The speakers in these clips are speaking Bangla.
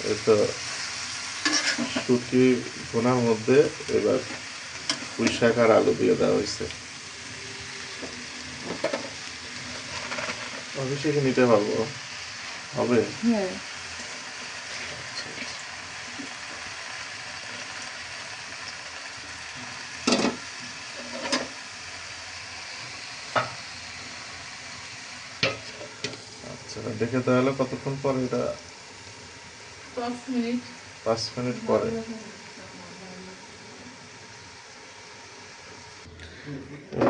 এই তো শুটকি ভুনার মধ্যে এবার পুঁই শাক আর আলু দিয়ে দেওয়া হয়েছে। অভিষেকে নিতে পারবো, হবে? হ্যাঁ। আচ্ছা, দেখে তাহলে কতক্ষণ পরে এটা? 5 মিনিট। 5 মিনিট পরে।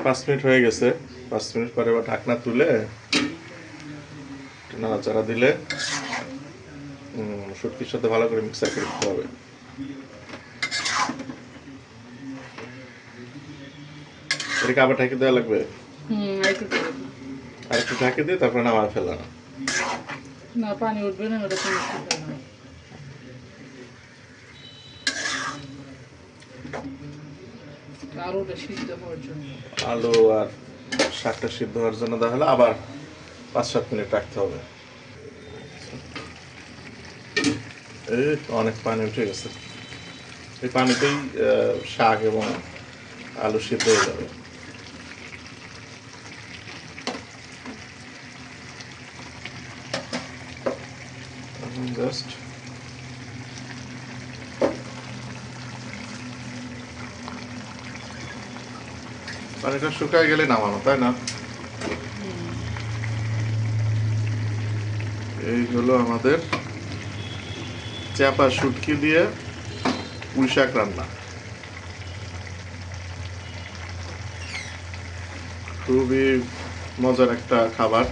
5 মিনিট হয়ে গেছে। 5 মিনিট পরে এবার ঢাকনা তুলে নাড়াচাড়া দিলে শুটকির সাথে ভালো করে মিক্সার করে দিতে হবে। এটাকে আবার ঢেকে দেওয়া লাগবে। আর একটু ঢেকে দিয়ে তারপরে নামায় ফেলানো। না, পানি উঠবে না, ওটা কোনো আলুটা সিদ্ধ হওয়ার জন্য। আলু আর শাকটা সিদ্ধ হওয়ার জন্য তাহলে আবার 5-7 মিনিট রাখতে হবে। এই অনেক পানি উঠে গেছে। এই পানিতেই শাক এবং আলু সিদ্ধ হয়ে যাবে। জাস্ট পানিটা শুকায় গেলে নামানো, তাই না? এই হলো আমাদের চাপা শুটকি দিয়ে পুঁই শাক রান্না। খুবই মজার একটা খাবার।